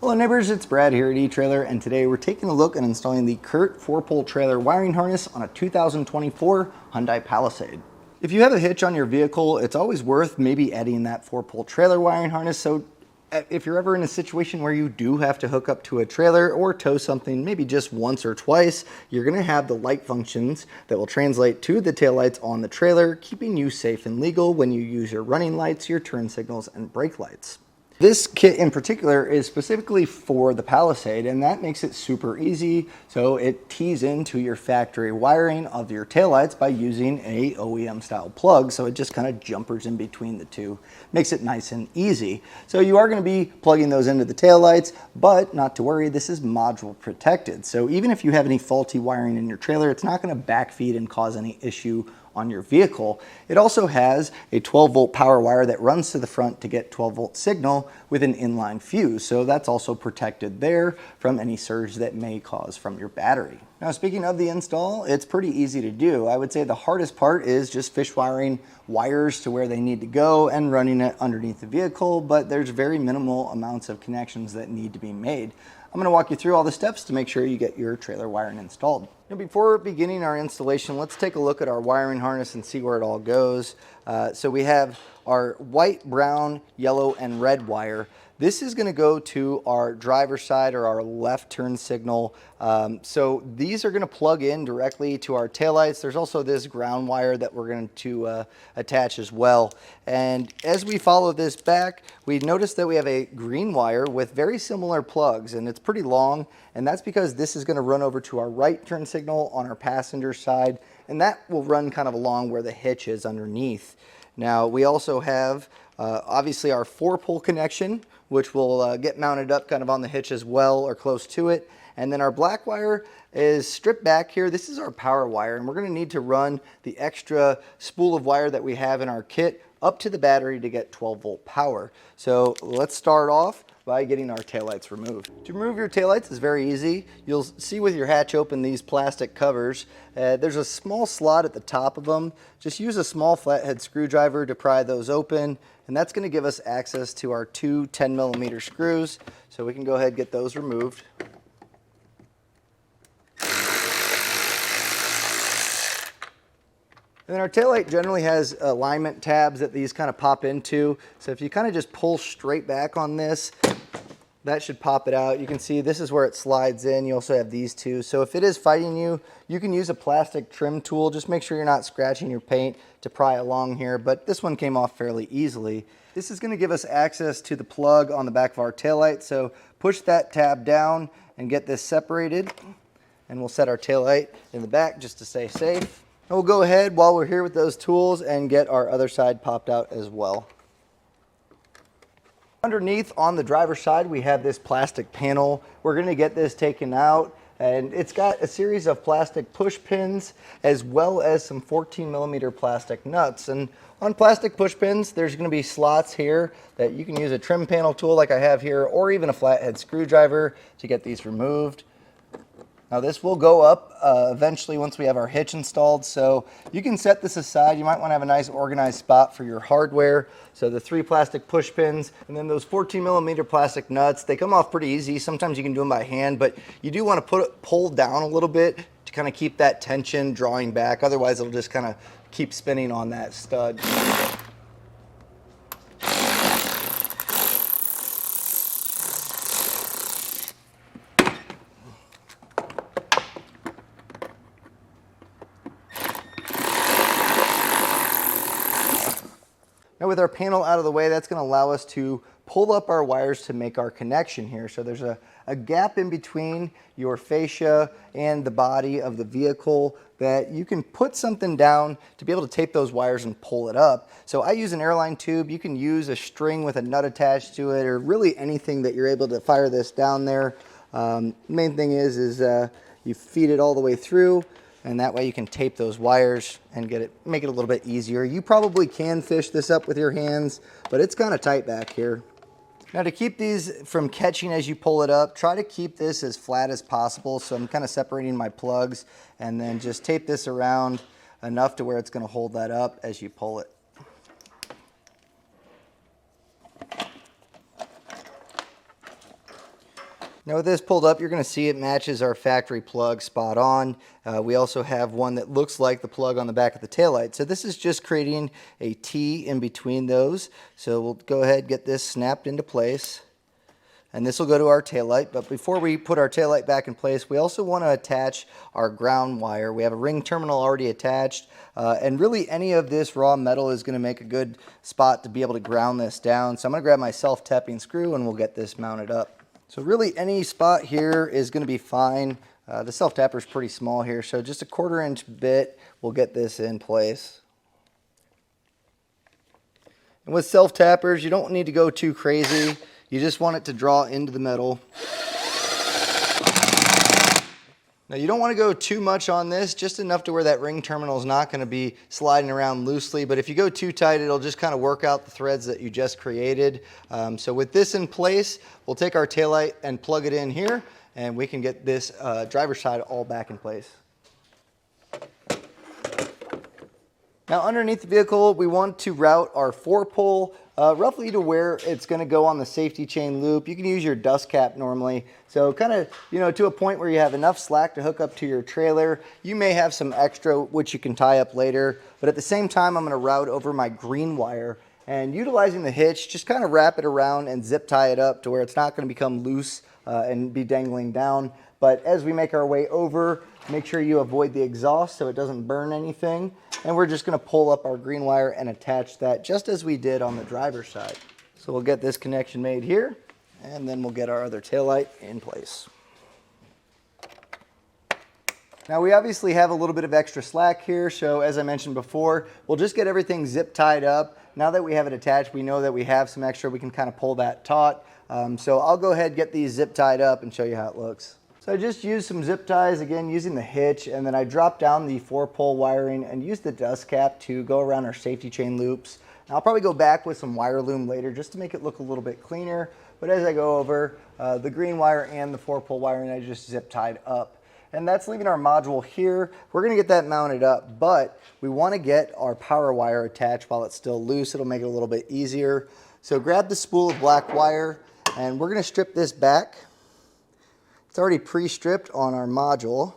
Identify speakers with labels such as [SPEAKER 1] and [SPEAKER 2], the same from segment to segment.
[SPEAKER 1] Hello neighbors, it's Brad here at eTrailer, and today we're taking a look at installing the Curt 4-pole trailer wiring harness on a 2024 Hyundai Palisade. If you have a hitch on your vehicle, it's always worth maybe adding that 4-pole trailer wiring harness, so if you're ever in a situation where you do have to hook up to a trailer or tow something maybe just once or twice, you're going to have the light functions that will translate to the taillights on the trailer, keeping you safe and legal when you use your running lights, your turn signals, and brake lights. This kit in particular is specifically for the Palisade, and that makes it super easy. So it tees into your factory wiring of your taillights by using a OEM style plug. So it just kind of jumpers in between the two, makes it nice and easy. So you are going to be plugging those into the taillights, but not to worry, this is module protected. So even if you have any faulty wiring in your trailer, it's not going to backfeed and cause any issue on your vehicle. It also has a 12-volt power wire that runs to the front to get 12-volt signal with an inline fuse, so that's also protected there from any surge that may cause from your battery. Now, speaking of the install, it's pretty easy to do. I would say the hardest part is just fish wiring wires to where they need to go and running it underneath the vehicle, but there's very minimal amounts of connections that need to be made. I'm going to walk you through all the steps to make sure you get your trailer wiring installed. Now, before beginning our installation, let's take a look at our wiring harness and see where it all goes. So we have our white, brown, yellow, and red wire. This is going to go to our driver's side or our left turn signal. So these are going to plug in directly to our taillights. There's also this ground wire that we're going to attach as well. And as we follow this back, we notice that we have a green wire with very similar plugs, and it's pretty long. And that's because this is going to run over to our right turn signal on our passenger side, and that will run kind of along where the hitch is underneath. Now, we also have obviously our 4-pole connection, which will get mounted up kind of on the hitch as well or close to it. And then our black wire is stripped back here. This is our power wire, and we're going to need to run the extra spool of wire that we have in our kit up to the battery to get 12-volt power. So let's start off by getting our taillights removed. To remove your taillights is very easy. You'll see with your hatch open these plastic covers. There's a small slot at the top of them. Just use a small flathead screwdriver to pry those open, and that's going to give us access to our two 10mm screws. So we can go ahead and get those removed. And then our taillight generally has alignment tabs that these kind of pop into. So if you kind of just pull straight back on this, that should pop it out. You can see this is where it slides in. You also have these two. So if it is fighting you, you can use a plastic trim tool. Just make sure you're not scratching your paint to pry along here, but this one came off fairly easily. This is going to give us access to the plug on the back of our taillight. So push that tab down and get this separated, and we'll set our taillight in the back just to stay safe. And we'll go ahead while we're here with those tools and get our other side popped out as well. Underneath on the driver's side, we have this plastic panel. We're going to get this taken out, and it's got a series of plastic push pins as well as some 14mm plastic nuts. And on plastic push pins, there's going to be slots here that you can use a trim panel tool like I have here, or even a flathead screwdriver to get these removed. Now this will go up eventually once we have our hitch installed, so you can set this aside. You might want to have a nice organized spot for your hardware. So the 3 plastic push pins, and then those 14mm plastic nuts, they come off pretty easy. Sometimes you can do them by hand, but you do want to pull down a little bit to kind of keep that tension drawing back. Otherwise it'll just kind of keep spinning on that stud. Now with our panel out of the way, that's going to allow us to pull up our wires to make our connection here. So there's a gap in between your fascia and the body of the vehicle that you can put something down to be able to tape those wires and pull it up. So I use an airline tube. You can use a string with a nut attached to it, or really anything that you're able to fire this down there. Main thing is you feed it all the way through, and that way you can tape those wires and make it a little bit easier. You probably can fish this up with your hands, but it's kind of tight back here. Now to keep these from catching as you pull it up, try to keep this as flat as possible. So I'm kind of separating my plugs, and then just tape this around enough to where it's going to hold that up as you pull it. Now with this pulled up, you're going to see it matches our factory plug spot on. We also have one that looks like the plug on the back of the taillight. So this is just creating a T in between those. So we'll go ahead and get this snapped into place. And this will go to our taillight. But before we put our taillight back in place, we also want to attach our ground wire. We have a ring terminal already attached. And really any of this raw metal is going to make a good spot to be able to ground this down. So I'm going to grab my self-tapping screw and we'll get this mounted up. So really any spot here is going to be fine. The self-tapper is pretty small here, so just a 1/4 inch bit will get this in place. And with self-tappers, you don't need to go too crazy. You just want it to draw into the metal. Now you don't want to go too much on this, just enough to where that ring terminal is not going to be sliding around loosely, but if you go too tight, it'll just kind of work out the threads that you just created. So with this in place, we'll take our taillight and plug it in here, and we can get this driver's side all back in place. Now underneath the vehicle, we want to route our 4-pole roughly to where it's going to go on the safety chain loop. You can use your dust cap normally. So kind of, to a point where you have enough slack to hook up to your trailer. You may have some extra which you can tie up later. But at the same time, I'm going to route over my green wire. And utilizing the hitch, just kind of wrap it around and zip tie it up to where it's not going to become loose and be dangling down. But as we make our way over, make sure you avoid the exhaust so it doesn't burn anything. And we're just going to pull up our green wire and attach that just as we did on the driver's side. So we'll get this connection made here, and then we'll get our other taillight in place. Now we obviously have a little bit of extra slack here, so as I mentioned before, we'll just get everything zip tied up. Now that we have it attached, we know that we have some extra, we can kind of pull that taut. So I'll go ahead and get these zip tied up and show you how it looks. So I just used some zip ties, again using the hitch, and then I dropped down the 4-pole wiring and used the dust cap to go around our safety chain loops. And I'll probably go back with some wire loom later just to make it look a little bit cleaner. But as I go over, the green wire and the 4-pole wiring I just zip tied up. And that's leaving our module here. We're going to get that mounted up, but we want to get our power wire attached while it's still loose. It'll make it a little bit easier. So grab the spool of black wire, and we're going to strip this back. It's already pre-stripped on our module.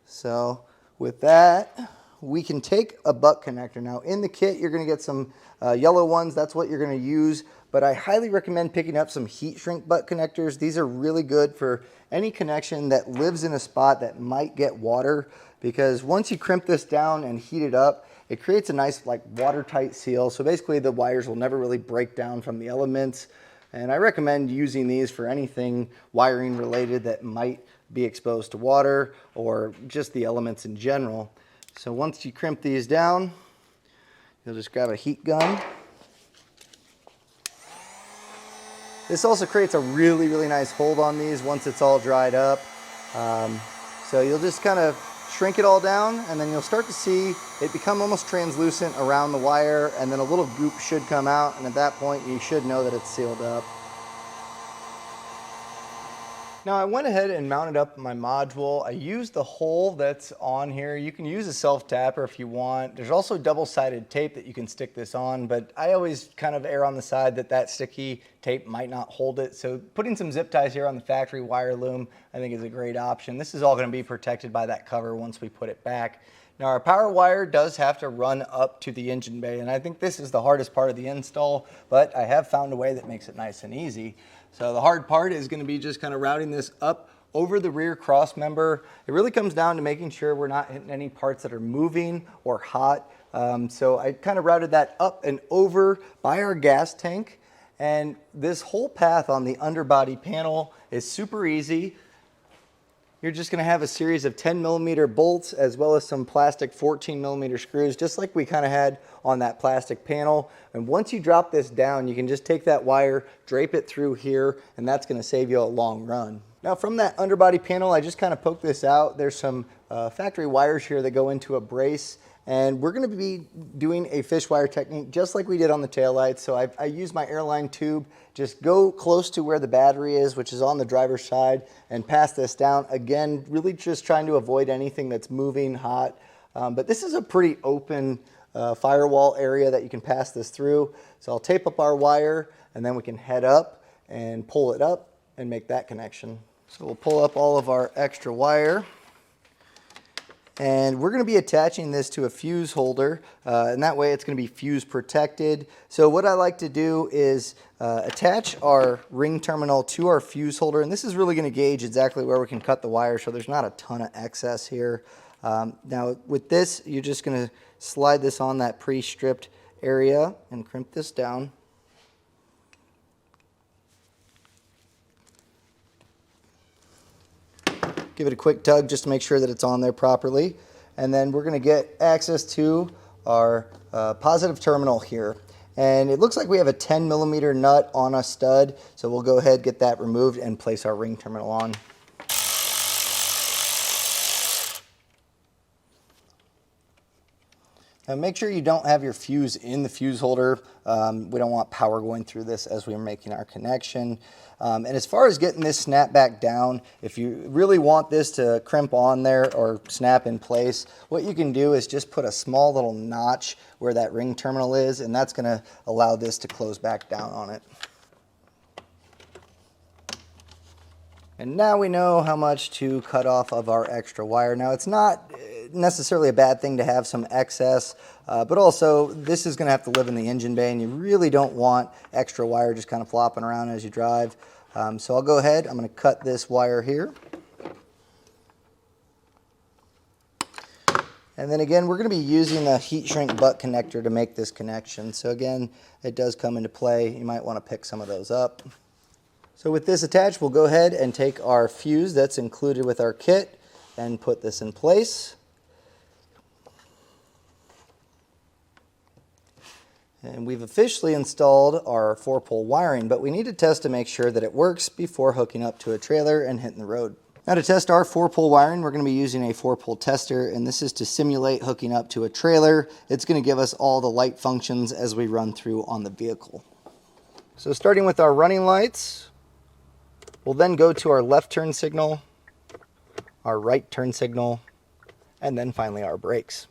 [SPEAKER 1] So with that, we can take a butt connector. Now in the kit, you're going to get some yellow ones. That's what you're going to use. But I highly recommend picking up some heat shrink butt connectors. These are really good for any connection that lives in a spot that might get water, because once you crimp this down and heat it up, it creates a nice like watertight seal. So basically the wires will never really break down from the elements. And I recommend using these for anything wiring related that might be exposed to water or just the elements in general. So once you crimp these down, you'll just grab a heat gun. This also creates a really, really nice hold on these once it's all dried up. So you'll just kind of shrink it all down, and then you'll start to see it become almost translucent around the wire, and then a little goop should come out, and at that point you should know that it's sealed up. Now I went ahead and mounted up my module. I used the hole that's on here. You can use a self-tapper if you want. There's also double-sided tape that you can stick this on, but I always kind of err on the side that that sticky tape might not hold it. So putting some zip ties here on the factory wire loom I think is a great option. This is all going to be protected by that cover once we put it back. Now our power wire does have to run up to the engine bay, and I think this is the hardest part of the install, but I have found a way that makes it nice and easy. So the hard part is going to be just kind of routing this up over the rear cross member. It really comes down to making sure we're not hitting any parts that are moving or hot. So I kind of routed that up and over by our gas tank. And this whole path on the underbody panel is super easy. You're just going to have a series of 10mm bolts as well as some plastic 14mm screws, just like we kind of had on that plastic panel. And once you drop this down, you can just take that wire, drape it through here, and that's going to save you a long run. Now from that underbody panel, I just kind of poked this out. There's some factory wires here that go into a brace. And we're going to be doing a fish wire technique just like we did on the taillights. So I use my airline tube, just go close to where the battery is, which is on the driver's side, and pass this down. Again, really just trying to avoid anything that's moving hot. But this is a pretty open firewall area that you can pass this through. So I'll tape up our wire, and then we can head up and pull it up and make that connection. So we'll pull up all of our extra wire. And we're going to be attaching this to a fuse holder, and that way it's going to be fuse protected. So what I like to do is attach our ring terminal to our fuse holder, and this is really going to gauge exactly where we can cut the wire so there's not a ton of excess here. Now with this, you're just going to slide this on that pre-stripped area and crimp this down. Give it a quick tug just to make sure that it's on there properly. And then we're going to get access to our positive terminal here. And it looks like we have a 10 millimeter nut on a stud. So we'll go ahead, get that removed, and place our ring terminal on. Now make sure you don't have your fuse in the fuse holder. We don't want power going through this as we're making our connection. And as far as getting this snap back down, if you really want this to crimp on there or snap in place, what you can do is just put a small little notch where that ring terminal is, and that's going to allow this to close back down on it. And now we know how much to cut off of our extra wire. Now it's not necessarily a bad thing to have some excess, but also this is going to have to live in the engine bay, and you really don't want extra wire just kind of flopping around as you drive. So I'll go ahead, I'm going to cut this wire here. And then again, we're going to be using the heat shrink butt connector to make this connection. So again, it does come into play. You might want to pick some of those up. So with this attached, we'll go ahead and take our fuse that's included with our kit and put this in place. And we've officially installed our 4-pole wiring, but we need to test to make sure that it works before hooking up to a trailer and hitting the road. Now to test our 4-pole wiring, we're going to be using a 4-pole tester, and this is to simulate hooking up to a trailer. It's going to give us all the light functions as we run through on the vehicle. So starting with our running lights, we'll then go to our left turn signal, our right turn signal, and then finally our brakes.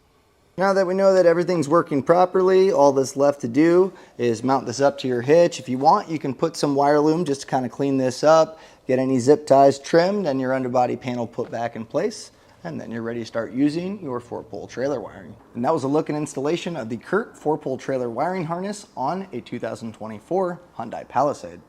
[SPEAKER 1] Now that we know that everything's working properly, all that's left to do is mount this up to your hitch. If you want, you can put some wire loom just to kind of clean this up, get any zip ties trimmed, and your underbody panel put back in place, and then you're ready to start using your 4-pole trailer wiring. And that was a look and installation of the Curt 4-pole trailer wiring harness on a 2024 Hyundai Palisade.